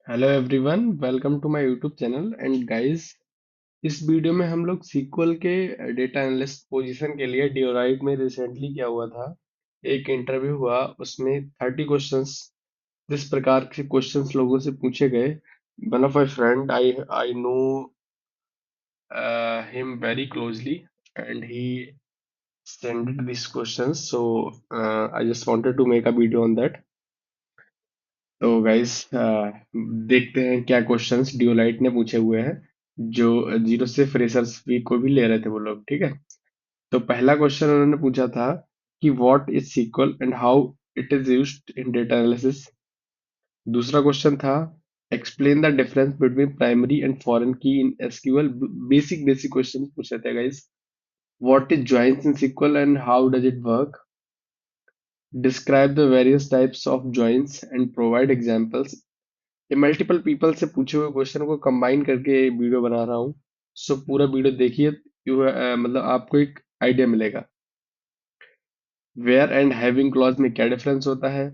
Hello everyone, welcome to my YouTube channel and guys. इस video में हम लोग सीक्वल के डेटा एनालिस्ट पोजीशन के लिए डिओराइट में रिसेंटली क्या हुआ था, एक इंटरव्यू हुआ। उसमें 30 क्वेश्चंस जिस प्रकार के क्वेश्चंस लोगों से पूछे गए। One of my friend, I know him very closely and he sent these questions, so I just wanted to make a video on that. तो गाइस, देखते हैं क्या क्वेश्चंस डियोलाइट ने पूछे हुए हैं, जो जीरो से फ्रेशर्स भी को भी ले रहे थे वो लोग। ठीक है, तो पहला क्वेश्चन उन्होंने पूछा था कि what is SQL and how it is used in data analysis. दूसरा क्वेश्चन था explain the difference between primary and foreign key in SQL. Basic basic question पूछे थे guys. What is joins in SQL and how does it work. Describe the various types of joins and provide examples. ये multiple people से पूछे हुए question को combine करके video बना रहा हूँ। सो पूरा वीडियो देखिए, मतलब आपको एक आइडिया मिलेगा। वेयर एंड हैविंग क्लॉज में क्या डिफरेंस होता है।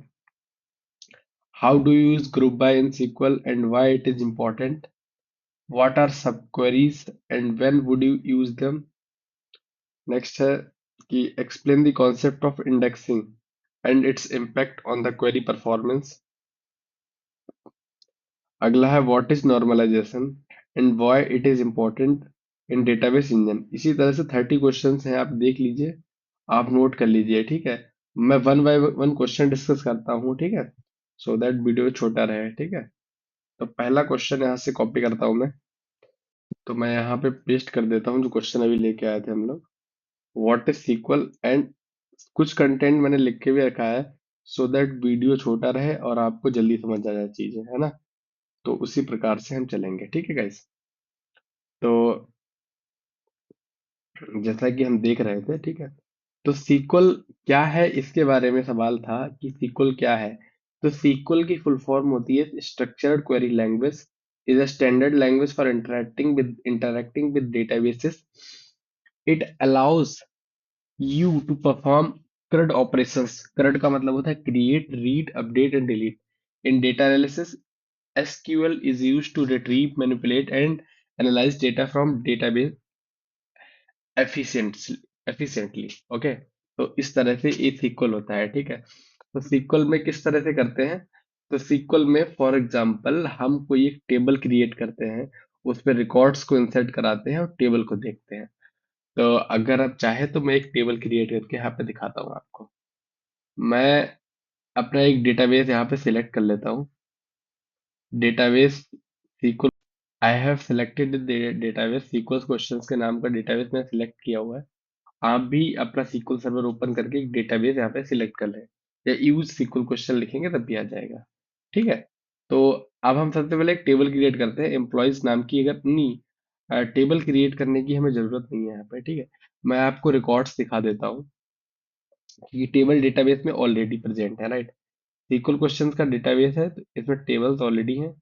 How do you use group by in SQL and why it is important. What are subqueries and when would you use them. Next है कि explain the concept of indexing and its impact on the query performance. अगला है what is normalization and why it is important in database engine. इसी तरह से 30 questions हैं, आप देख लीजिए, आप नोट कर लीजिए। ठीक है, मैं one by one question discuss करता हूँ। ठीक है, सो दैट वीडियो छोटा रहे। ठीक है, तो पहला क्वेश्चन यहाँ से कॉपी करता हूँ मैं। तो मैं यहाँ पे पेस्ट कर देता हूँ जो क्वेश्चन अभी लेके आए थे हम लोग। व्हाट इज सीक्वल एंड कुछ कंटेंट मैंने लिख के भी रखा है, सो दैट वीडियो छोटा रहे और आपको जल्दी समझ आ जाए चीजें, है ना। तो उसी प्रकार से हम चलेंगे। ठीक है गाइस, तो जैसा कि हम देख रहे थे, ठीक है, तो सीक्वल क्या है इसके बारे में सवाल था कि सीक्वल क्या है। तो सीक्वल की फुल फॉर्म होती है structured query language, is a standard language for interacting with databases. It allows you to perform CRUD operations। CRUD का मतलब होता है create, read, update and delete. In data analysis, SQL is used to retrieve, manipulate and analyze data from database efficiently efficiently। Okay, तो इस तरह से ये sequel होता है। ठीक है, तो सीक्वल में किस तरह से करते हैं। तो सीक्वल में फॉर एग्जांपल हम कोई एक टेबल क्रिएट करते हैं, उस पर रिकॉर्ड्स को इंसर्ट कराते हैं और टेबल को देखते हैं। तो अगर आप चाहे तो मैं एक टेबल क्रिएट करके यहाँ पे दिखाता हूँ आपको। मैं अपना एक डेटाबेस यहाँ पे सिलेक्ट कर लेता हूँ। Database SQL, I have selected database SQL questions के नाम का डेटाबेस मैंने सिलेक्ट किया हुआ है। आप भी अपना सीक्वल सर्वर ओपन करके एक डेटाबेस यहाँ पे सिलेक्ट कर लें, या यूज सीक्वल क्वेश्चन लिखेंगे तब भी आ जाएगा। ठीक है, तो अब हम सबसे पहले एक टेबल क्रिएट करते हैं एम्प्लॉयज नाम की। अगर नहीं, टेबल क्रिएट करने की हमें जरूरत नहीं है यहाँ पे। ठीक है, मैं आपको रिकॉर्ड्स दिखा देता हूँ कि टेबल डेटाबेस में ऑलरेडी प्रेजेंट है, राइट। सीक्वल क्वेश्चंस का डेटाबेस है तो इसमें टेबल्स ऑलरेडी हैं।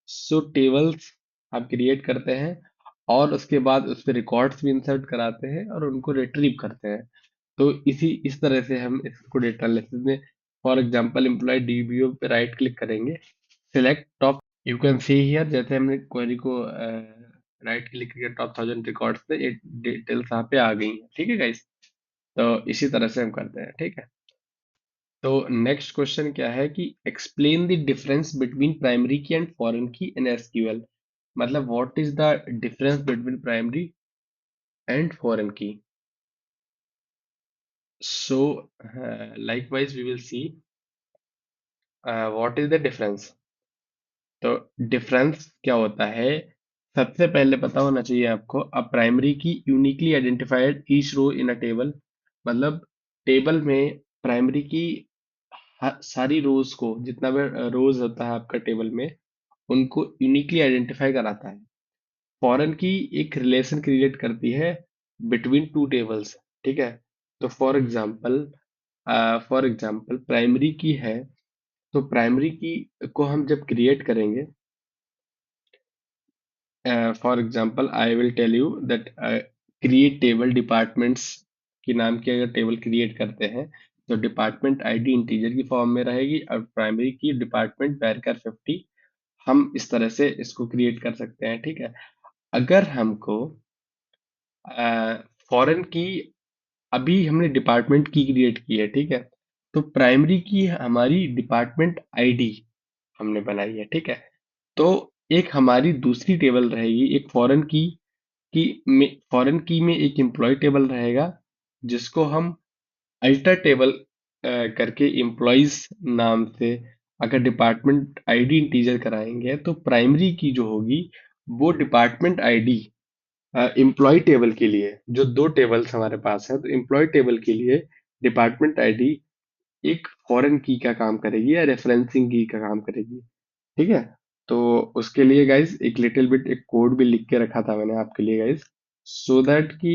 सो टेबल्स आप क्रिएट करते हैं और उसके बाद उस पर रिकॉर्ड्स भी इंसर्ट कराते हैं और उनको रिट्रीव करते हैं। तो इस तरह से हम इसको डेटा एनालिसिस में, फॉर एग्जांपल एम्प्लॉय डीबीओ पे राइट क्लिक करेंगे, select top, you can see here, जैसे हमने क्वेरी को राइट क्लिक करके टॉप 1000 रिकॉर्ड्स पे ये डिटेल्स यहाँ पे आ गई हैं। ठीक है गाइस, तो इसी तरह से हम करते हैं। ठीक है, तो नेक्स्ट क्वेश्चन क्या है कि explain the difference between primary key and foreign key in SQL. मतलब what is the difference between primary and foreign की। सो likewise we will see what is the difference। तो डिफरेंस क्या होता है, सबसे पहले पता होना चाहिए आपको। अब primary key uniquely identified each row in a table, मतलब टेबल में प्राइमरी की सारी रोज को, जितना भी रोज होता है आपका टेबल में, उनको यूनिकली आइडेंटिफाई कराता है। फॉरेन की एक रिलेशन क्रिएट करती है बिटवीन टू टेबल्स। ठीक है, तो फॉर एग्जांपल प्राइमरी की है, तो प्राइमरी की को हम जब क्रिएट करेंगे, for example I will tell you that create table departments की नाम की अगर टेबल क्रिएट करते हैं, तो डिपार्टमेंट आईडी इंटीजर की फॉर्म में रहेगी और प्राइमरी की डिपार्टमेंट वैरकर 50 हम इस तरह से इसको क्रिएट कर सकते हैं, ठीक है। अगर हमको फॉरेन की, अभी हमने डिपार्टमेंट की क्रिएट की है, ठीक है। तो प्राइमरी की हमारी डिपार्टमेंट आईडी हमने बनाई है, ठीक है। तो एक हमारी दूसरी टेबल रहेगी, एक फॉरेन की में एक एम्प्लॉय टेबल रहेगा, जिसको हम अल्टर टेबल करके एम्प्लॉयज नाम से अगर डिपार्टमेंट आईडी इंटीजर कराएंगे, तो प्राइमरी की जो होगी वो डिपार्टमेंट आईडी एम्प्लॉय टेबल के लिए, जो दो टेबल्स हमारे पास है, तो एम्प्लॉय टेबल के लिए डिपार्टमेंट आईडी एक फॉरेन की का काम करेगी या रेफरेंसिंग की का काम करेगी, ठीक है। तो उसके लिए गाइज एक लिटिल बिट एक कोड भी लिख के रखा था मैंने आपके लिए गाइज, सो दैट कि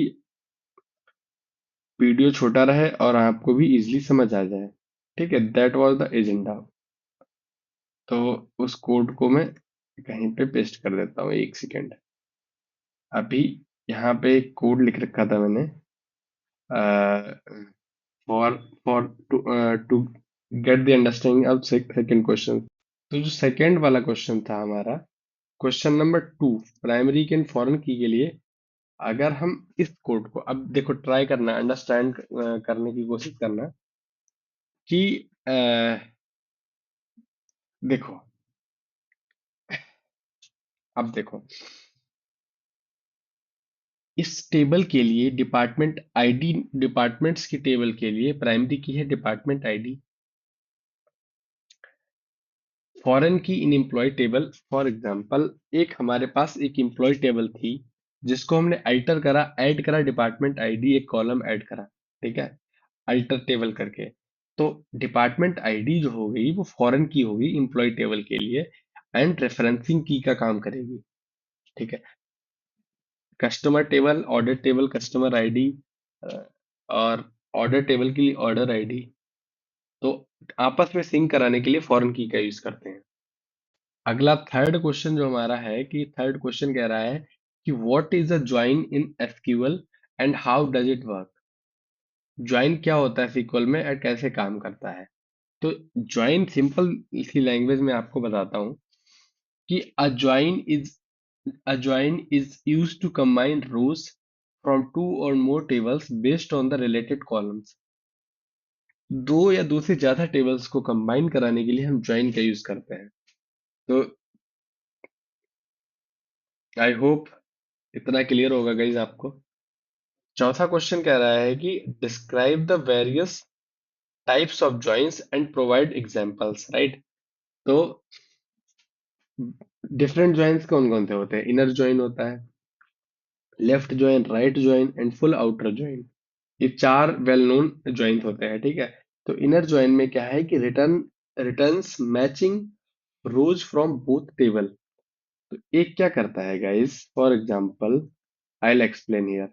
वीडियो छोटा रहे और आपको भी इजीली समझ आ जाए, ठीक है। That was the agenda. तो उस कोड को मैं कहीं पे पेस्ट कर देता हूँ, एक सेकेंड। अभी यहाँ पे एक कोड लिख रखा था मैंने, for for to get the understanding of second question. तो जो सेकंड वाला क्वेश्चन था हमारा, question number 2, primary key and foreign key के लिए, अगर हम इस कोड को अब देखो ट्राई करना, अंडरस्टैंड करने की कोशिश करना कि देखो, अब देखो, इस टेबल के लिए डिपार्टमेंट आईडी, डिपार्टमेंट्स की टेबल के लिए प्राइमरी की है department ID, foreign key in employ table. For example एक हमारे पास एक एम्प्लॉय टेबल थी, जिसको हमने अल्टर करा, ऐड करा डिपार्टमेंट आईडी, एक कॉलम ऐड करा, ठीक है, अल्टर टेबल करके। तो डिपार्टमेंट आईडी जो हो गई वो फॉरेन की होगी एम्प्लॉय टेबल के लिए, एंड रेफरेंसिंग की का काम करेगी, ठीक है। Customer table, order table, customer ID, और ऑर्डर टेबल के लिए ऑर्डर आईडी, तो आपस में सिंक कराने के लिए फॉरेन की का यूज करते हैं। अगला थर्ड क्वेश्चन जो हमारा है, कि थर्ड क्वेश्चन कह रहा है कि what is a join in SQL and how does it work. Join क्या होता है सीक्वल में और कैसे काम करता है। तो ज्वाइन सिंपल सी लैंग्वेज में आपको बताता हूँ कि a join is used to combine rows from two or more tables based on the related columns। दो या दो से ज्यादा टेबल्स को कंबाइन कराने के लिए हम ज्वाइन का यूज करते हैं। तो आई होप इतना क्लियर होगा गाइज आपको। चौथा क्वेश्चन कह रहा है कि describe the various types of joins and provide examples, right. तो डिफरेंट जॉइंस कौन कौन से होते हैं, इनर जॉइन होता है, left join, right join and full outer join. ये चार वेल नोन जॉइंट होते हैं, ठीक है। तो इनर जॉइन में क्या है कि returns matching rows from both table. तो एक क्या करता है guys, for example I will explain here,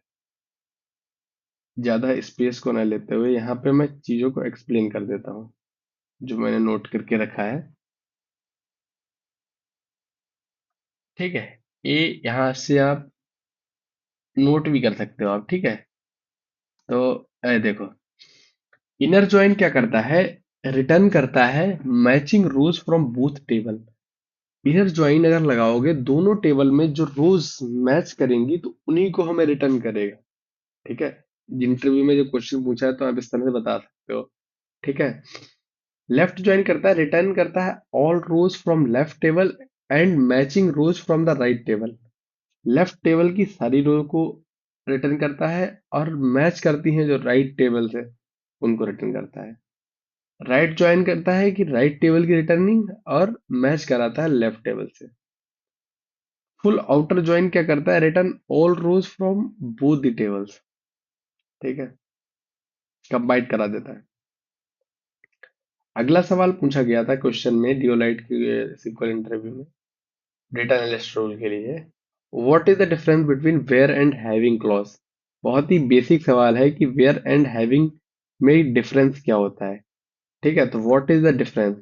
ज्यादा स्पेस को ना लेते हुए यहाँ पे मैं चीजों को एक्सप्लेन कर देता हूँ जो मैंने नोट करके रखा है, ठीक है। ये यहाँ से आप नोट भी कर सकते हो आप, ठीक है। तो देखो, इनर जॉइन क्या करता है, रिटर्न करता है matching rows from both table. Inner join अगर लगाओगे, दोनों टेबल में जो रोज मैच करेंगी तो उन्हीं को हमें रिटर्न करेगा, ठीक है। इंटरव्यू में जो क्वेश्चन पूछा है तो आप इस तरह से बता सकते हो, ठीक है। लेफ्ट ज्वाइन करता है, रिटर्न करता है all rows from left table and matching rows from the right table. Left table की सारी रो को रिटर्न करता है और मैच करती हैं जो राइट टेबल से, उनको रिटर्न करता है। राइट ज्वाइन करता है कि राइट टेबल की रिटर्निंग और मैच कराता है लेफ्ट टेबल से। फुल आउटर ज्वाइन क्या करता है, return all rows from both the tables, ठीक है, कंबाइन करा देता है। अगला सवाल पूछा गया था क्वेश्चन में डियोलाइट के सिक्वल इंटरव्यू में, डेटा एनालिस्ट रोल के लिए, what is the difference between where and having clause. बहुत ही बेसिक सवाल है कि वेयर एंड हैविंग में डिफरेंस क्या होता है, ठीक है। तो व्हाट इज द डिफरेंस,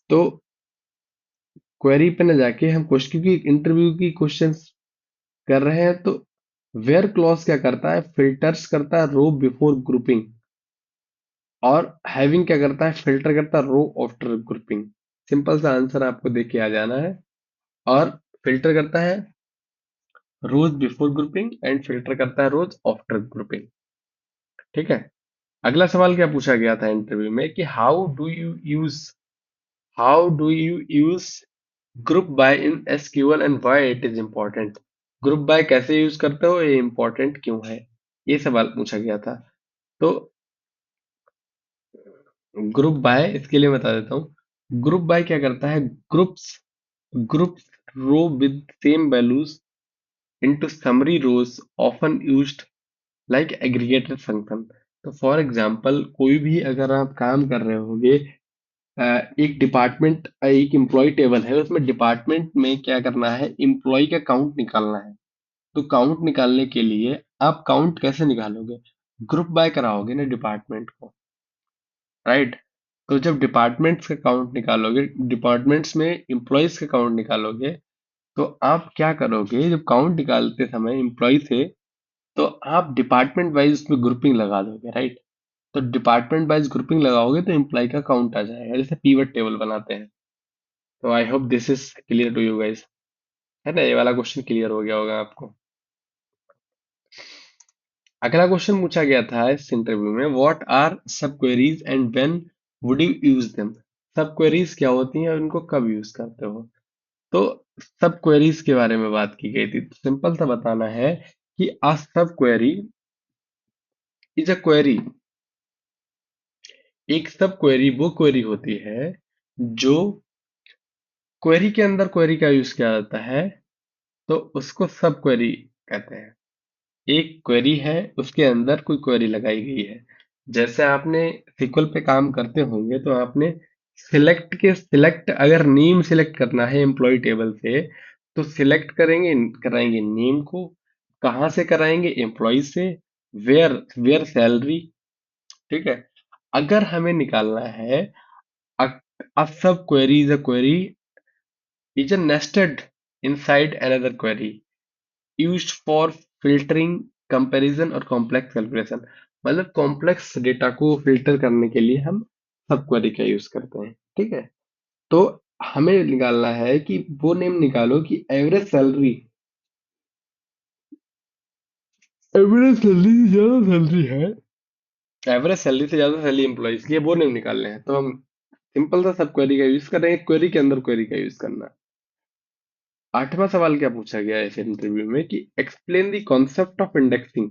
तो क्वेरी पे न जाके हम क्वेश्चन, क्योंकि इंटरव्यू की क्वेश्चंस कर रहे हैं, तो वेयर क्लॉज क्या करता है, फिल्टर्स करता है रो बिफोर ग्रुपिंग, और हैविंग क्या करता है, फिल्टर करता है रो आफ्टर ग्रुपिंग। सिंपल सा आंसर आपको देख के आ जाना है। और फिल्टर करता है रोज बिफोर ग्रुपिंग एंड फिल्टर करता है रोज आफ्टर ग्रुपिंग। ठीक है। अगला सवाल क्या पूछा गया था इंटरव्यू में कि how do you use group by in SQL and why it is important. Group by कैसे यूज करते हो, ये इम्पोर्टेंट क्यों है, ये सवाल पूछा गया था। तो ग्रुप बाय इसके लिए बता देता हूँ। ग्रुप बाय क्या करता है, groups groups row with same values into summary rows often used like aggregated function। तो फॉर एग्जाम्पल कोई भी अगर आप काम कर रहे होगे, एक डिपार्टमेंट, एक एम्प्लॉय टेबल है, उसमें डिपार्टमेंट में क्या करना है, एम्प्लॉय का काउंट निकालना है। तो काउंट निकालने के लिए आप काउंट कैसे निकालोगे, ग्रुप बाय कराओगे ना डिपार्टमेंट को, राइट। तो जब डिपार्टमेंट्स का काउंट निकालोगे, डिपार्टमेंट्स में एम्प्लॉयज का काउंट निकालोगे, तो आप क्या करोगे, जब काउंट निकालते समय एम्प्लॉय से, तो आप डिपार्टमेंट वाइज उसमें ग्रुपिंग लगा दोगे, राइट। तो डिपार्टमेंट वाइज ग्रुपिंग लगाओगे तो एम्प्लॉय का काउंट आ जाएगा, जैसे पीवट टेबल बनाते हैं। तो I hope this is clear to you guys, है ना, ये वाला क्वेश्चन क्लियर हो गया होगा आपको। अगला क्वेश्चन पूछा गया था इस इंटरव्यू में, what are subqueries and when would you use them. सब क्वेरीज क्या होती हैं और इनको कब यूज करते हो। तो सब क्वेरीज के बारे में बात की गई थी। तो सिंपल सा बताना है कि अ सब क्वेरी इज अ क्वेरी। एक सब क्वेरी वो क्वेरी होती है जो क्वेरी के अंदर क्वेरी का यूज किया जाता है, तो उसको सब क्वेरी कहते हैं। एक क्वेरी है, उसके अंदर कोई क्वेरी लगाई गई है। जैसे आपने SQL पे काम करते होंगे तो आपने सिलेक्ट अगर नेम सिलेक्ट करना है एम्प्लॉय टेबल से, तो सिलेक्ट कराएंगे नेम को। कहाँ से कराएंगे, एम्प्लॉय से। Where where salary. ठीक है। अगर हमें निकालना है a, a sub query is a nested inside another query used for filtering, comparison और complex calculation। मतलब कॉम्प्लेक्स डेटा को फिल्टर करने के लिए हम सब क्वेरी का यूज करते हैं। ठीक है। तो हमें निकालना है कि वो नेम निकालो कि एवरेज सैलरी से ज्यादा सैलरी एम्प्लॉइज की है, वो नेम निकालने हैं। तो हम सिंपल सा सब क्वेरी का यूज करेंगे, क्वेरी के अंदर क्वेरी का यूज करना है। आठवां सवाल क्या पूछा गया है इस इंटरव्यू में कि explain the concept of indexing.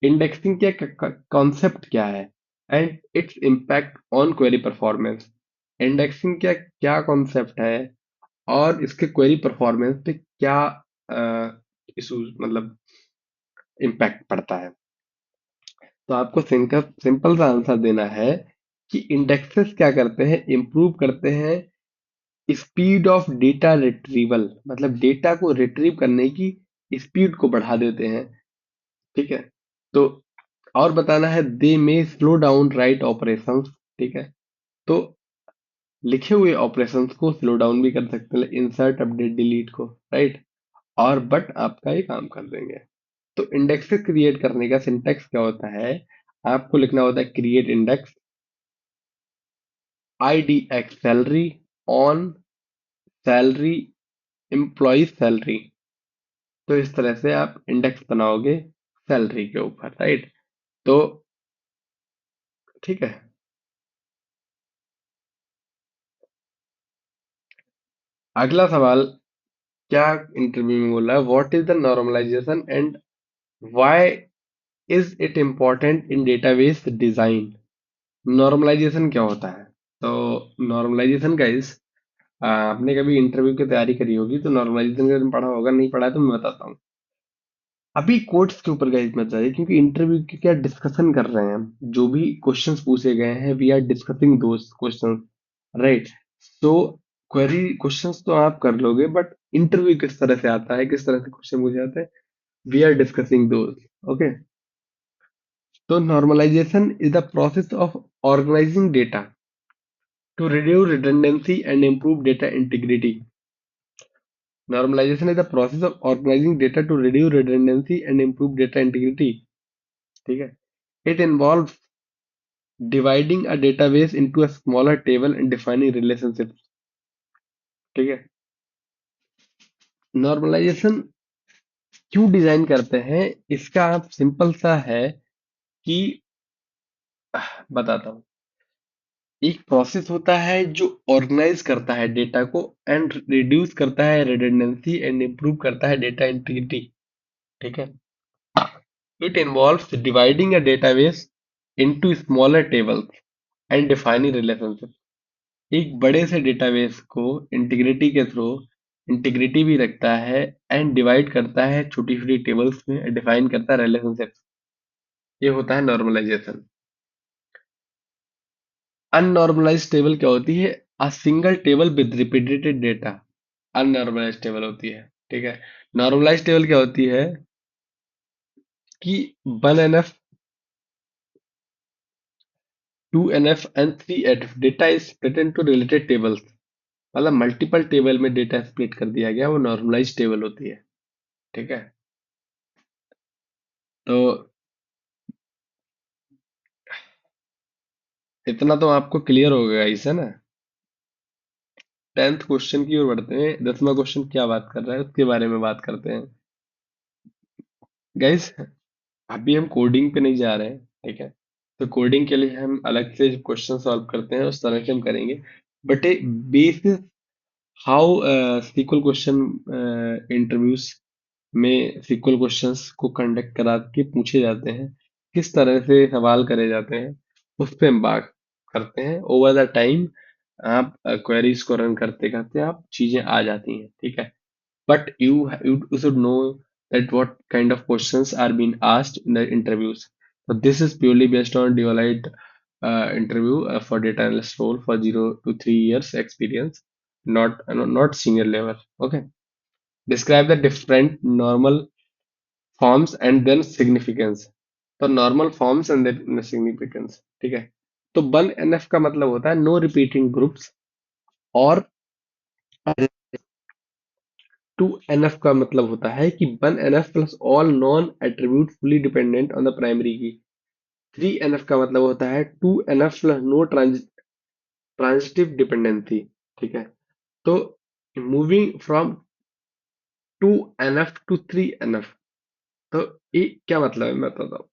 Indexing क्या कॉन्सेप्ट क्या है and its impact on query performance. Indexing क्या क्या कॉन्सेप्ट है और इसके क्वेरी परफॉर्मेंस पे क्या इशू, मतलब इम्पैक्ट पड़ता है। तो आपको सिंपल सा आंसर देना है कि इंडेक्सेस क्या करते हैं, इंप्रूव करते हैं स्पीड ऑफ डेटा रिट्रीवल, मतलब डेटा को रिट्रीव करने की स्पीड को बढ़ा देते हैं। ठीक है। तो और बताना है, दे में स्लो डाउन राइट ऑपरेशंस। ठीक है। तो लिखे हुए ऑपरेशंस को स्लो डाउन भी कर सकते हैं, इंसर्ट अपडेट डिलीट को, राइट। और बट आपका ये काम कर देंगे। तो इंडेक्सेस क्रिएट करने का सिंटेक्स क्या होता है, आपको लिखना होता है create index IDX salary on salary employee salary. तो इस तरह से आप इंडेक्स बनाओगे सैलरी के ऊपर, राइट। तो ठीक है। अगला सवाल क्या इंटरव्यू में बोला, what is the normalisation and why is it important in database design. Normalisation क्या होता है। तो नॉर्मलाइजेशन का इस आपने कभी इंटरव्यू की तैयारी करी होगी तो नॉर्मलाइजेशन का पढ़ा होगा, नहीं पढ़ा है तो मैं बताता हूँ। अभी कोट्स के ऊपर गाइस मत जाइए, क्योंकि इंटरव्यू की क्या डिस्कशन कर रहे हैं हम, जो भी क्वेश्चंस पूछे गए हैं we are discussing those questions, right. So query questions तो आप कर लोगे, बट इंटरव्यू किस तरह से आता है, किस तरह से क्वेश्चन पूछे जाते हैं, we are discussing those. Okay. तो normalization is the process of organizing data to reduce redundancy and improve data integrity. Normalization is the process of organizing data to reduce redundancy and improve data integrity. ठीक है। It involves dividing a database into a smaller table and defining relationships. ठीक है। Normalisation क्यों design करते हैं, इसका आप simple सा है कि बताता हूँ। एक प्रोसेस होता है जो ऑर्गेनाइज करता है डेटा को एंड रिड्यूस करता है रिडंडेंसी एंड इंप्रूव करता है डेटा इंटीग्रिटी। ठीक है। It involves dividing a database into smaller tables and defining relationship. एक बड़े से डेटाबेस को इंटीग्रिटी के थ्रू इंटीग्रिटी भी रखता है एंड डिवाइड करता है छोटी छोटी टेबल्स में, डिफाइन करता है रिलेशनशिप। ये होता है नॉर्मलाइजेशन। अननॉर्मलाइज्ड टेबल क्या होती है? A single table with repeated data unnormalized table होती है। ठीक है। नॉर्मलाइज्ड टेबल क्या होती है कि 1NF 2NF and 3NF data is split into related tables. मतलब मल्टीपल टेबल में डेटा स्प्लिट कर दिया गया, वो नॉर्मलाइज्ड टेबल होती है। ठीक है। तो इतना तो आपको क्लियर हो गया इसे ना। 10th क्वेश्चन की ओर बढ़ते हैं। 10वां क्वेश्चन क्या बात कर रहा है उसके बारे में बात करते हैं। गाइस, अभी हम कोडिंग पे नहीं जा रहे हैं। ठीक है। तो कोडिंग के लिए हम अलग से क्वेश्चन सॉल्व करते हैं, उस तरह से हम करेंगे। But a basis how SQL question interviews में सीक्वल क्वेश्चंस को कंडक्ट करा के पूछे जाते हैं, किस तरह से सवाल करे जाते हैं, उस पे हम बात करते हैं। ओवर द टाइम आप क्वेरीज को रन करते करते आप चीजें आ जाती हैं। ठीक है। But you should know that what kind of questions are being asked in the interviews. So this is purely based on Deloitte interview for data analyst role for 0 to 3 years experience, not senior level. Okay. Describe the different normal forms and then significance. तो normal forms and then significance. ठीक है। तो 1NF का मतलब होता है no repeating groups, और 2NF का मतलब होता है कि 1NF plus all non attribute fully dependent on the primary की। 3NF का मतलब होता है 2NF plus no transitive dependency. ठीक है। तो moving from 2NF to 3NF, तो ये क्या मतलब है मैं बताता हूँ।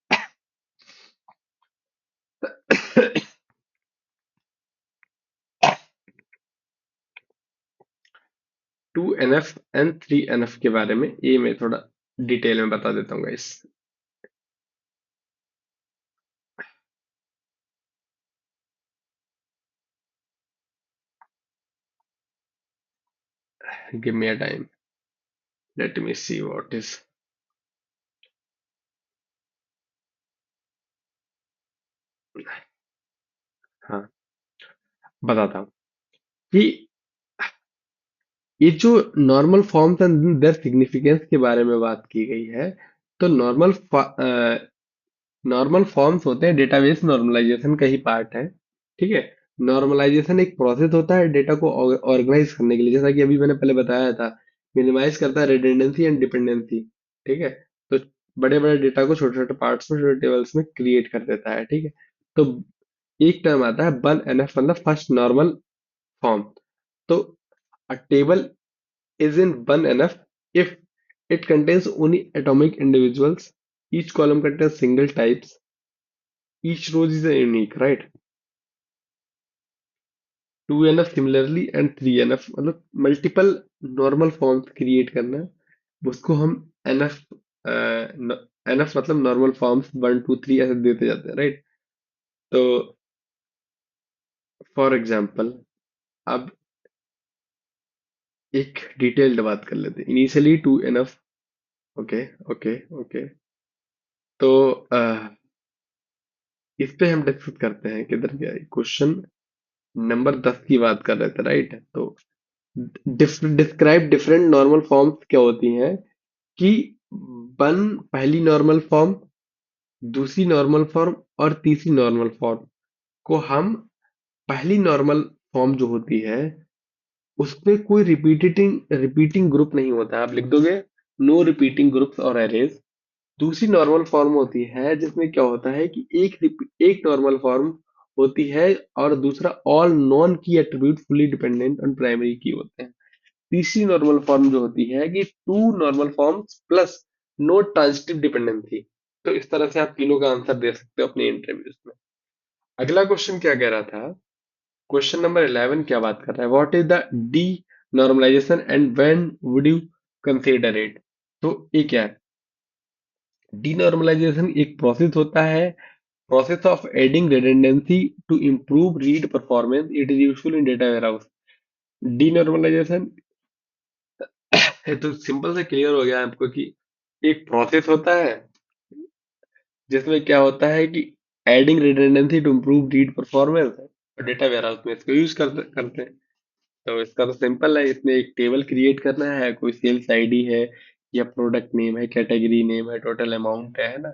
2NF एंड 3NF के बारे में ये मैं थोड़ा डिटेल में बता देता हूँ guys. Give me a time, let me see what is. हाँ, बताता हूँ कि ये जो normal forms and their significance के बारे में बात की गई है। तो नॉर्मल फॉर्म्स होते हैं डेटाबेस नॉर्मलाइजेशन का ही पार्ट है। ठीक है। नॉर्मलाइजेशन एक प्रोसेस होता है डेटा को ऑर्गेनाइज करने के लिए, जैसा कि अभी मैंने पहले बताया था। मिनिमाइज करता है रिडंडेंसी एंड डिपेंडेंसी। ठीक है। तो बड़े बड़े डेटा को छोटे छोटे पार्ट्स में, छोटे टेबल्स में क्रिएट कर देता है। ठीक है। तो एक टर्म आता है 1NF, मतलब फर्स्ट नॉर्मल फॉर्म। तो a table is in 1NF if it contains only atomic individuals, each column contains single types, each row is a unique, right? 2NF similarly and 3NF, मतलब multiple normal forms create करना है, उसको हम NF, NF मतलब normal forms 1 2 3 ऐसे देते जाते हैं, राइट? तो फॉर एग्जाम्पल, अब एक डिटेल्ड बात कर लेते हैं। Initially 2NF। Okay, okay, okay. तो इस पे हम डिस्कस करते हैं। किधर गया क्वेश्चन? नंबर 10 की बात कर रहे थे, राइट? तो डिस्क्राइब डिफरेंट नॉर्मल फॉर्म्स क्या होती हैं कि वन पहली नॉर्मल फॉर्म, दूसरी नॉर्मल फॉर्म और तीसरी नॉर्मल फॉर्म को हम, पहली नॉर्मल फॉर्म जो होती है उसमें कोई रिपीटिंग ग्रुप नहीं होता है। आप लिख दोगे नो रिपीटिंग ग्रुप्स और एरेज। दूसरी नॉर्मल फॉर्म होती है जिसमें क्या होता है कि एक नॉर्मल फॉर्म होती है और दूसरा ऑल नॉन की attribute fully dependent on primary की होते हैं। तीसरी नॉर्मल फॉर्म जो होती है कि two normal forms plus no transitive dependency. तो इस तरह से आप तीनों का आंसर दे सकते हो अपने इंटरव्यूज में। अगला क्वेश्चन क्या कह रहा था? क्वेश्चन नंबर 11 क्या बात कर रहा है? What is the denormalisation and when would you consider it? तो ये क्या है? डीनॉर्मलाइजेशन एक प्रोसेस होता है, process of adding redundancy to improve read performance. It is useful in data warehouse. Denormalisation, ये तो सिंपल से क्लियर हो गया आपको कि एक प्रोसेस होता है जिसमें क्या होता है कि adding redundancy to improve read performance, और डेटा वेयरहाउस में इसको यूज करते हैं। तो इसका तो सिंपल है, इसमें एक टेबल क्रिएट करना है, कोई सेल्स आईडी है या प्रोडक्ट नेम है, कैटेगरी नेम है, टोटल अमाउंट है ना,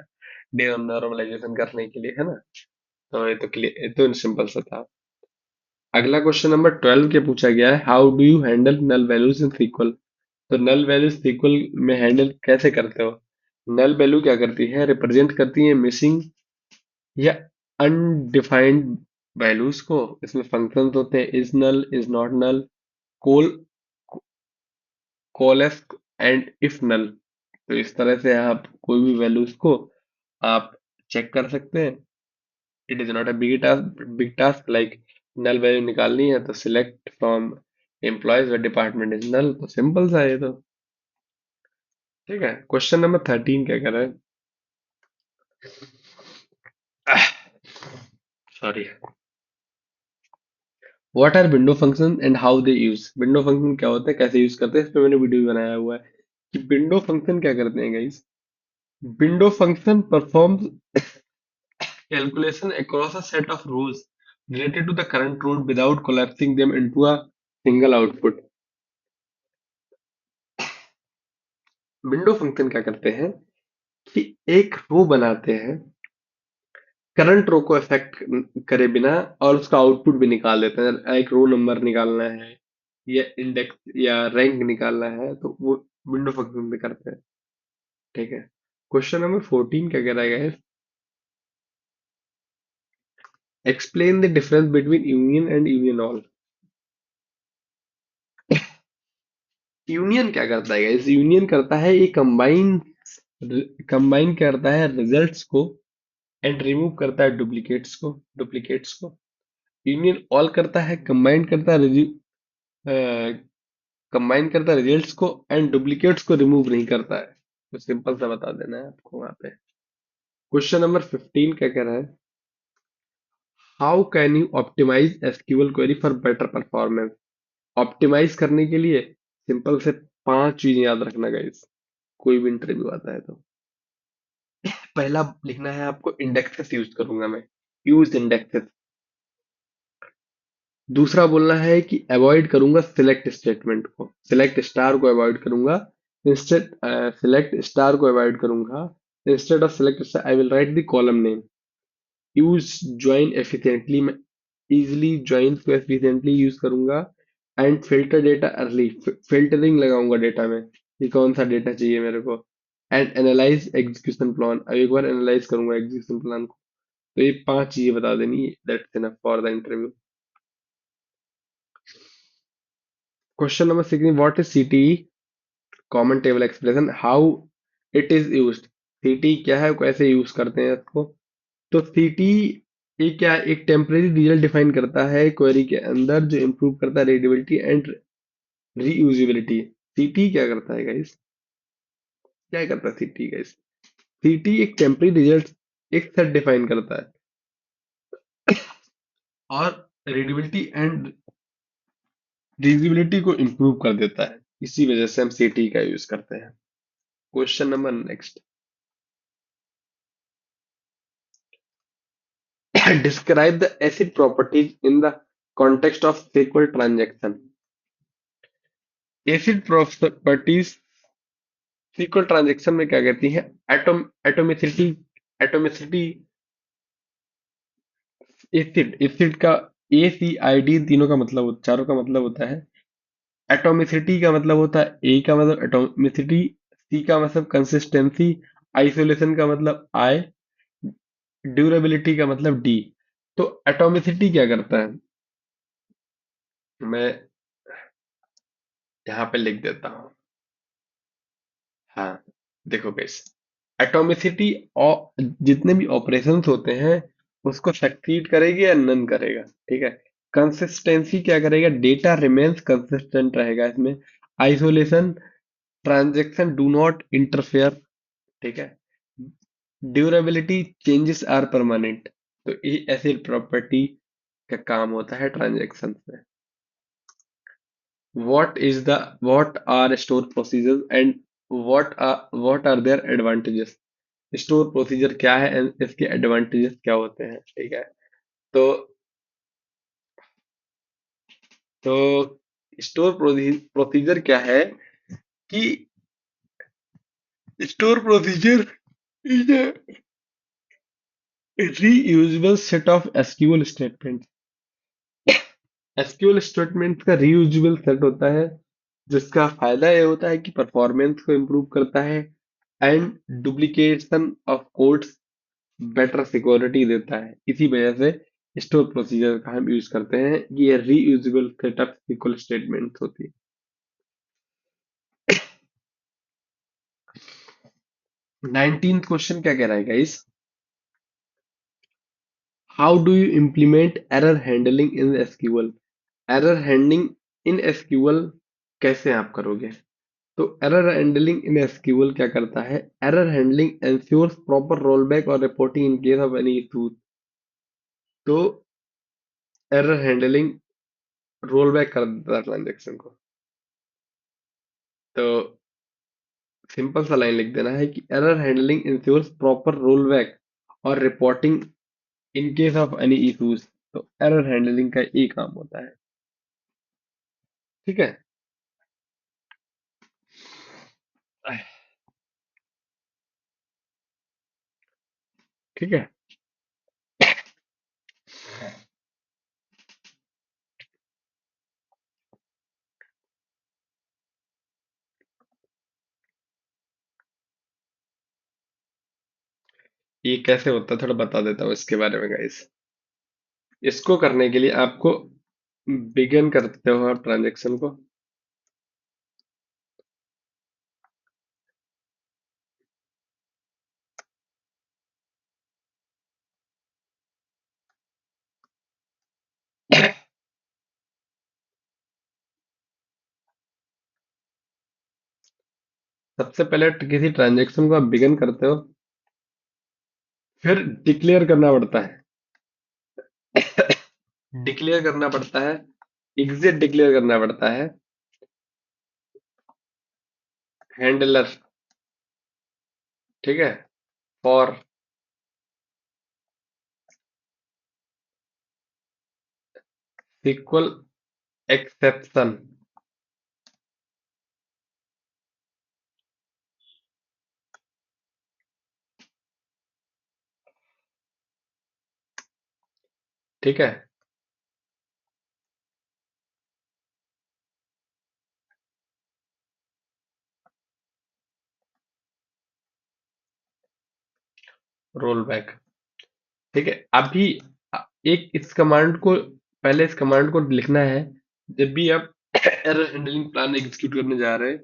डे नॉर्मलाइजेशन करने के लिए, है ना। तो ये तो क्लियर, ये तो सिंपल सा था। अगला क्वेश्चन नंबर 12 के पूछा गया है, how do you handle null values in SQL? तो नल वैल्यूज सीक्वल में हैंडल कैसे करते हो? नल वैल्यू क्या करती है? रिप्रेजेंट करती है मिसिंग या अनडिफाइंड वैल्यूज को। इसमें फंक्शंस होते हैं, is null, is not null, coalesce and if null. तो इस तरह से आप कोई भी वैल्यूज को आप चेक कर सकते हैं। It is not a big task like null value निकालनी है तो सिलेक्ट फ्रॉम एम्प्लॉयज और डिपार्टमेंट इज नल। तो सिंपल सा है ये तो। ठीक है, क्वेश्चन नंबर 13 क्या कर रहा है? Sorry. What are window function and how they use? Window function क्या होता है, कैसे यूज करते हैं, इस पे मैंने वीडियो भी बनाया हुआ है कि विंडो फंक्शन क्या करते हैं guys. Window function performs calculation across a set of rows related to the current node without collapsing them into a single output। Window function क्या करते हैं कि एक रो बनाते हैं करंट रो को अफेक्ट करे बिना, और उसका आउटपुट भी निकाल देते हैं। एक रो नंबर निकालना है या इंडेक्स या रैंक निकालना है तो वो विंडो फंक्शन में करते हैं। ठीक है, क्वेश्चन नंबर 14 क्या कह रहा है? Explain the difference between union and union all. Union क्या करता है गाइस? यूनियन करता है ये कंबाइन, कंबाइन करता है रिजल्ट्स को एंड रिमूव करता है डुप्लीकेट्स को। यूनियन ऑल करता है कंबाइन करता है, कंबाइन करता है रिजल्ट्स को एंड डुप्लीकेट्स को रिमूव नहीं करता है। तो सिंपल सा बता देना है आपको वहां पे। क्वेश्चन नंबर 15 क्या कह रहा है? How can you optimise SQL query for better performance? Optimise करने के लिए सिंपल से 5 चीजें याद रखना गाइस, कोई भी इंटरव्यू आता है तो। पहला लिखना है आपको, इंडेक्सेस यूज करूंगा मैं, यूज इंडेक्सेस। दूसरा बोलना है कि अवॉइड करूंगा सिलेक्ट स्टेटमेंट को, सिलेक्ट स्टार को अवॉइड करूंगा। इंस्टेड सिलेक्ट स्टार को अवॉइड करूंगा, instead of select star I will write the column name. Use join efficiently, मैं इजिली ज्वाइन को एफिशिएंटली यूज करूंगा। And filter data early, filtering लगाऊंगा data में कि कौन सा डेटा चाहिए मेरे को। एंड एनालाइज एग्जीक्यूशन प्लान, अब एक बार एनालाइज करूंगा एग्जीक्यूशन प्लान को। तो ये 5 चीजें बता देनी, that's enough for the interview. Question number 16, what is CTE? Common table expression, how it is used? CTE क्या है, कैसे यूज करते हैं इसको? तो सीटीई ये क्या है? एक टेम्परेरी रिजल्ट डिफाइन करता है क्वेरी के अंदर जो इंप्रूव करता है रीडेबिलिटी एंड रीयूजेबिलिटी। सीटीई क्या करता है गाइस? क्या करता है सीटीई गाइस? सीटीई एक टेम्परेरी रिजल्ट एक सेट डिफाइन करता है और रीडेबिलिटी एंड रीयूजेबिलिटी को इंप्रूव कर देता है। इसी वजह से हम सीटीई का यूज करते हैं। Question number next, describe the acid properties in the context of SQL transaction। Acid properties SQL transaction में क्या कहती है? एटोमिसिटी, एटोमिसिटी, एसिड, एसिड का ए सी आई डी तीनों का मतलब, चारों का मतलब होता है। एटोमिसिटी का मतलब होता है, ए का मतलब एटोमिसिटी, सी का मतलब कंसिस्टेंसी, आइसोलेशन का मतलब आई, ड्यूरेबिलिटी का मतलब डी। तो एटोमिसिटी क्या करता है? मैं यहाँ पे लिख देता हूँ। हाँ, देखो गाइस, एटॉमिसिटी और जितने भी ऑपरेशंस होते हैं उसको सक्सीड करेगी या नन करेगा, ठीक है। कंसिस्टेंसी क्या करेगा, डेटा रिमेन्स कंसिस्टेंट रहेगा इसमें। Isolation, transaction do not interfere, ठीक है। Durability, changes are permanent. तो ये ऐसी प्रॉपर्टी का काम होता है ट्रांजैक्शन में। What are store procedures and what are their advantages. Store procedure क्या है एंड इसके एडवांटेजेस क्या होते हैं, ठीक है। तो तो स्टोर प्रोसीजर क्या है कि store procedure is a reusable set of SQL statement. SQL statement का रीयूजेबल सेट होता है, जिसका फायदा ये होता है कि परफॉर्मेंस को इम्प्रूव करता है and duplication of codes better security देता है। इसी वजह से स्टोर प्रोसीजर का हम यूज करते हैं। ये reusable set of SQL statement होती है। 19th क्वेश्चन क्या कह रहा है guys, how do you implement error handling in SQL. Error handling in SQL कैसे आप करोगे। तो एरर हैंडलिंग इन एसक्यूएल क्या करता है, error handling ensures proper rollback और reporting in case of any issues. तो एरर हैंडलिंग रोलबैक कर देता है ट्रांजेक्शन को। तो सिंपल सा लाइन लिख देना है कि error handling ensures proper rollback और reporting in case of any issues. तो एरर हैंडलिंग का एक काम होता है, ठीक है। ठीक है, ये कैसे होता है थोड़ा बता देता हूँ इसके बारे में गाइस। इसको करने के लिए आपको बिगिन करते हो आप ट्रांजेक्शन को। सबसे पहले किसी ट्रांजेक्शन को आप बिगिन करते हो, फिर डिक्लेयर करना पड़ता है। डिक्लेयर करना पड़ता है, एग्जिट डिक्लेयर करना पड़ता है, हैंडलर, ठीक है, फॉर इक्वल एक्सेप्शन, ठीक है। रोल बैक, ठीक है। अभी एक इस कमांड को, पहले इस कमांड को लिखना है जब भी आप एरर हैंडलिंग प्लान एग्जीक्यूट करने जा रहे हैं,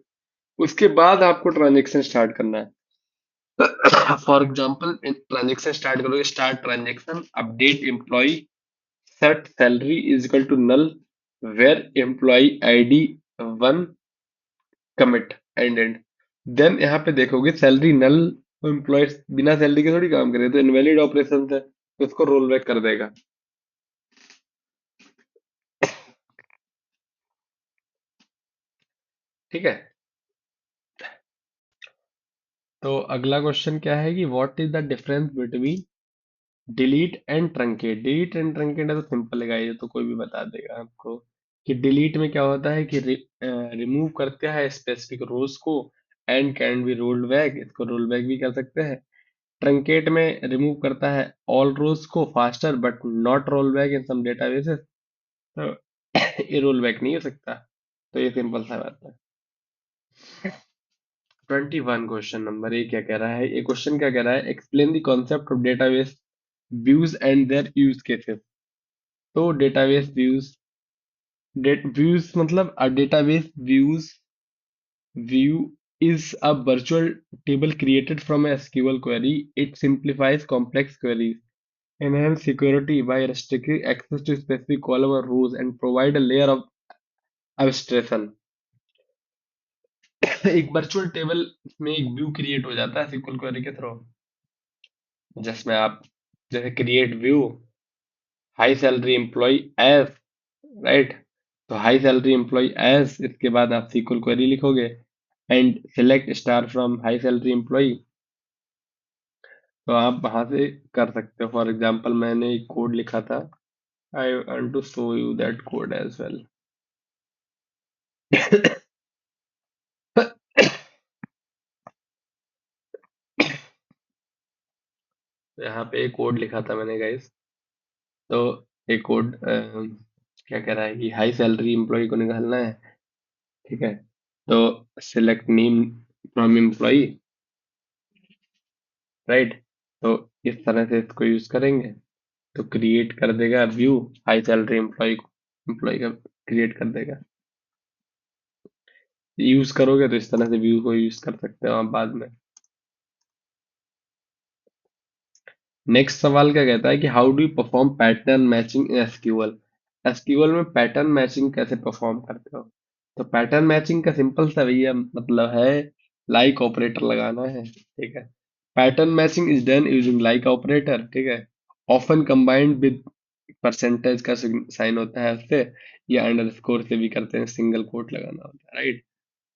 उसके बाद आपको ट्रांजेक्शन स्टार्ट करना है। फॉर एग्जाम्पल ट्रांजेक्शन स्टार्ट करोगे, start transaction update employee set salary is equal to null where employee ID one commit and and. Then यहाँ पे देखोगे सैलरी नल, एम्प्लॉय बिना सैलरी के थोड़ी काम करे, तो इनवैलिड ऑपरेशन है, तो उसको रोल बैक कर देगा, ठीक है। तो अगला क्वेश्चन क्या है कि what is the difference between delete and truncate. Delete and truncate है तो सिंपल है ये तो कोई भी बता देगा आपको कि डिलीट में क्या होता है कि रिमूव करते हैं स्पेसिफिक रोज को and can be rolled back, इसको रोल बैक भी कर सकते हैं। ट्रंकेट में रिमूव करता है ऑल रोज को faster but not roll back in some databases. तो ये रोल बैक नहीं हो सकता, तो ये सिंपल सा बात है। 21 क्वेश्चन नंबर ए क्या कह रहा है, ये क्वेश्चन क्या कह रहा है, explain the concept of database views and their use cases. तो डेटाबेस व्यूज व्यूज मतलब a database view is a virtual table created from a SQL query. It simplifies complex queries, enhance security by restricting access to specific column or rows, and provide a layer of abstraction. एक virtual table में एक view create हो जाता है SQL query के through, जिसमें आप जैसे create view high salary employee as, right? तो हाई सैलरी एम्प्लॉय एज, इसके बाद आप SQL क्वेरी लिखोगे and select star from high salary employee, तो आप वहां से कर सकते हो। फॉर एग्जांपल मैंने एक कोड लिखा था, I want to show you that code as well. यहाँ पे एक कोड लिखा था मैंने गाइस। तो एक कोड क्या कह रहा है कि हाई सैलरी एम्प्लॉय को निकालना है, ठीक है? तो select name from employ, right? तो इस तरह से इसको यूज करेंगे तो क्रिएट कर देगा व्यू, हाई सैलरी एम्प्लॉय का क्रिएट कर देगा। यूज करोगे तो इस तरह से व्यू को यूज कर सकते हो आप बाद में। नेक्स्ट सवाल क्या कहता है कि how do you perform pattern matching in SQL. SQL में पैटर्न मैचिंग कैसे परफॉर्म करते हो? तो पैटर्न मैचिंग का सिंपल सा भैया मतलब है लाइक ऑपरेटर लगाना है, ठीक है? Pattern matching is done using like operator, ठीक है? ऑफन कंबाइंड विद परसेंटेज का साइन होता है उससे, या अंडरस्कोर से भी करते हैं, सिंगल कोट लगाना होता है, राइट?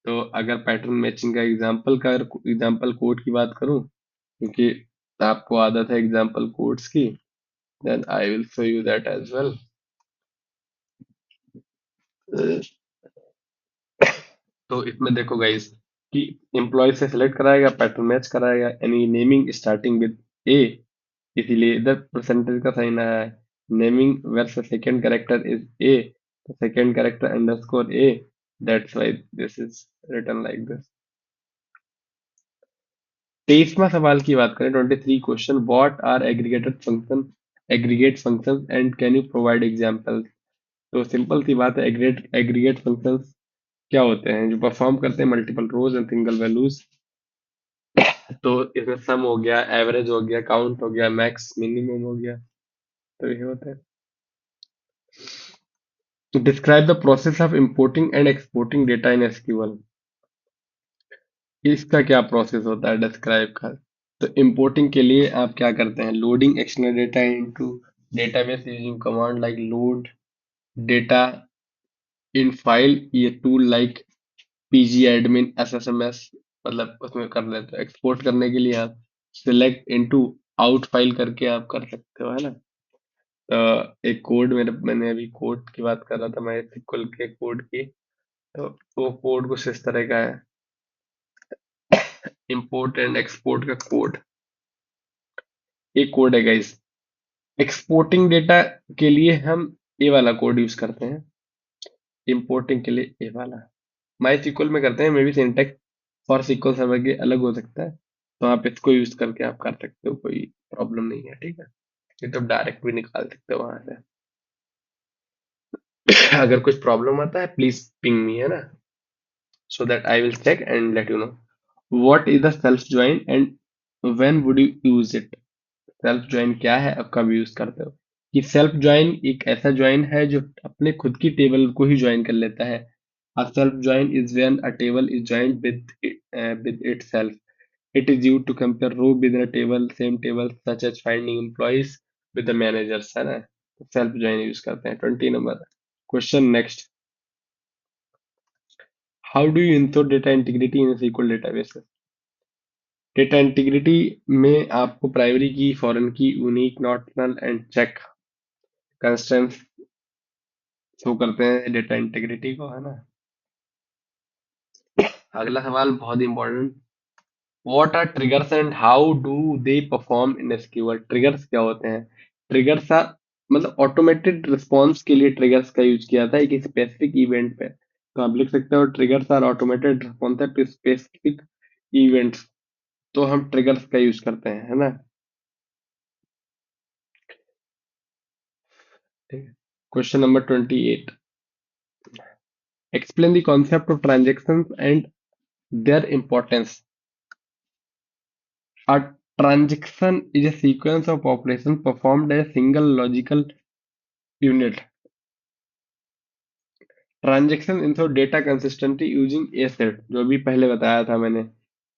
तो अगर पैटर्न मैचिंग का एग्जांपल कोड की बात करूं, क्योंकि आपको आदत है एग्जांपल कोड्स की, then I will show you that as well. तो इसमें देखो गाइस कि एम्प्लॉय से सिलेक्ट कराएगा, पैटर्न मैच कराएगा, any naming starting with A, इसीलिए इधर परसेंटेज का साइन आया है। Naming where second character is A, तो second character underscore A, that's why this is written like this. 23वां सवाल की बात करें, 23 question, what are aggregate function and can you provide examples. तो सिंपल सी बात है, एग्रीगेट फंक्शंस क्या होते हैं? जो परफॉर्म करते हैं multiple rows and single values. तो इसमें सम हो गया, एवरेज हो गया, काउंट हो गया, मैक्स मिनिमम हो गया, तो ये होता है। Describe the process of importing and exporting data in SQL. इसका क्या प्रोसेस होता है डिस्क्राइब का? तो इंपोर्टिंग के लिए आप क्या करते हैं? Loading external data into database using command like load data in file, ये tool like PG admin SSMS, मतलब उसमें कर लेते हो। एक्सपोर्ट करने के लिए आप सिलेक्ट इनटू आउट फाइल करके आप कर सकते हो, है ना? तो एक कोड मैंने अभी कोड की बात कर रहा था मैं, SQL के कोड की। तो वो कोड कुछ इस तरह का है, इंपोर्ट एंड एक्सपोर्ट का कोड। एक कोड है गाइस, एक्सपोर्टिंग डेटा के लिए हम ए वाला कोड यूज करते हैं, इंपोर्टिंग के लिए ए वाला माई SQL में करते हैं। Maybe syntax for SQL server के अलग हो सकता है, तो आप इसको यूज करके आप कर सकते हो, कोई प्रॉब्लम नहीं है, ठीक है? ये तो डायरेक्ट भी निकाल सकते हो वहां से। अगर कुछ प्रॉब्लम आता है प्लीज पिंग मी, है ना? so that I will check and let you know. What is the self join and when would you use it? Self join क्या है, अब कब यूज करते हो? कि सेल्फ ज्वाइन एक ऐसा ज्वाइन है जो अपने खुद की टेबल को ही ज्वाइन कर लेता है। A self join is when a table is joined with itself. It is used to compare row within a table, same table, such as finding employees with the managers, है ना? Self join use करते हैं। 20 number question next, how do you ensure data integrity in SQL database? Data integrity में आपको primary key, foreign key, unique, not null and check constraints show करते हैं data integrity को, है ना? अगला सवाल बहुत important, what are triggers and how do they perform in SQL. Triggers क्या होते हैं? ट्रिगर्स आर मतलब ऑटोमेटेड रिस्पॉन्स के लिए ट्रिगर्स का यूज किया था एक स्पेसिफिक इवेंट पे। तो आप लिख सकते हो triggers are automated response to specific events. तो हम ट्रिगर्स का यूज करते हैं, है ना? ठीक है। Question number 28, Explain the concept of transactions and their importance. A transaction is a sequence of operations performed as a single logical unit. Transaction in data consistency using a set, जो भी पहले बताया था मैंने।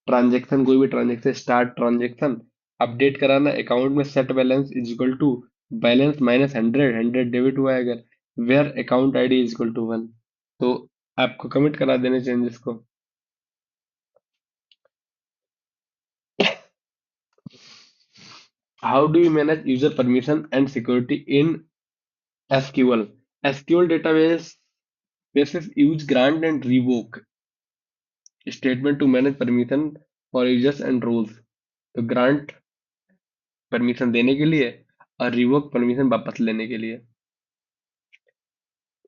ट्रांजेक्शन, कोई भी transaction, start transaction, update कराना account में, set balance is equal to balance minus 100, 100 debit हुआ है अगर, where account ID is equal to 1। तो आपको कमिट करा देने चेंजेस को। How do you manage user permission and security in SQL? SQL database basis use grant and revoke statement to manage permission for users and roles। तो grant permission देने के लिए और रिवोक परमिशन वापस लेने के लिए।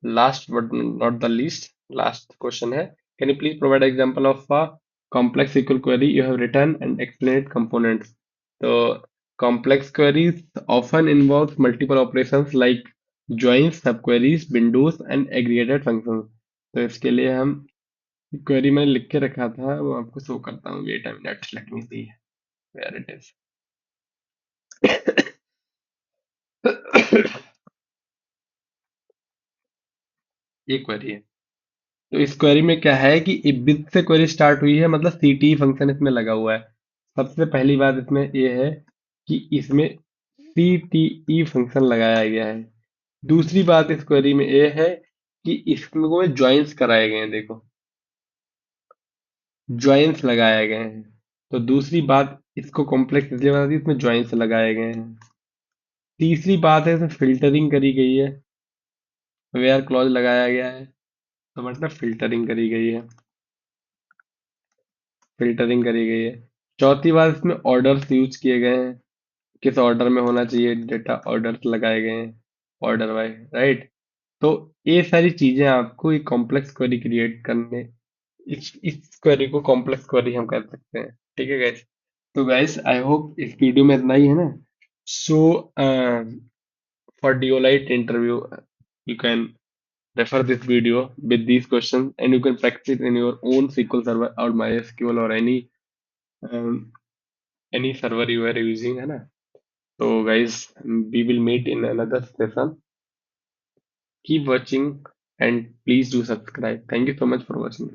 Last but not the least, last question है, can you please provide example of a complex SQL query you have written and explain its components? तो complex queries often involve multiple operations like joins, subqueries, windows and aggregated functions। तो इसके लिए हम query मैंने लिख के रखा था, वो आपको शो करता हूँ। Wait a minute, let me see where it is. ये क्वेरी है। तो इस क्वेरी में क्या है कि if with से क्वेरी स्टार्ट हुई है, मतलब CTE फंक्शन इसमें लगा हुआ है। सबसे पहली बात इसमें ये है कि इसमें CTE फंक्शन लगाया गया है। दूसरी बात इस क्वेरी में ये है कि इसमें ज्वाइंस कराए गए हैं, देखो ज्वाइंस लगाए गए हैं। तो दूसरी बात इसको कॉम्प्लेक्स इसलिए बना दी, इसमें ज्वाइंस लगाए गए हैं। तीसरी बात है इसमें फिल्टरिंग करी गई है, वेयर क्लॉज लगाया गया है, तो मतलब फिल्टरिंग करी गई है, फिल्टरिंग करी गई है। चौथी बात, इसमें ऑर्डर्स यूज किए गए हैं, किस ऑर्डर में होना चाहिए डेटा, ऑर्डर्स लगाए गए हैं, ऑर्डर वाइज, राइट। तो ये सारी चीजें आपको एक कॉम्प्लेक्स क्वेरी क्रिएट करने, इस क्वेरी को कॉम्प्लेक्स क्वेरी हम कर सकते हैं। ठीक है गाइस। तो गाइस आई होप इस वीडियो में इतना ही है ना। So for Deloitte interview you can refer this video with these questions and you can practice in your own SQL server or MySQL or um, any server you are using, है ना। So guys, we will meet in another session. Keep watching and please do subscribe. Thank you so much for watching.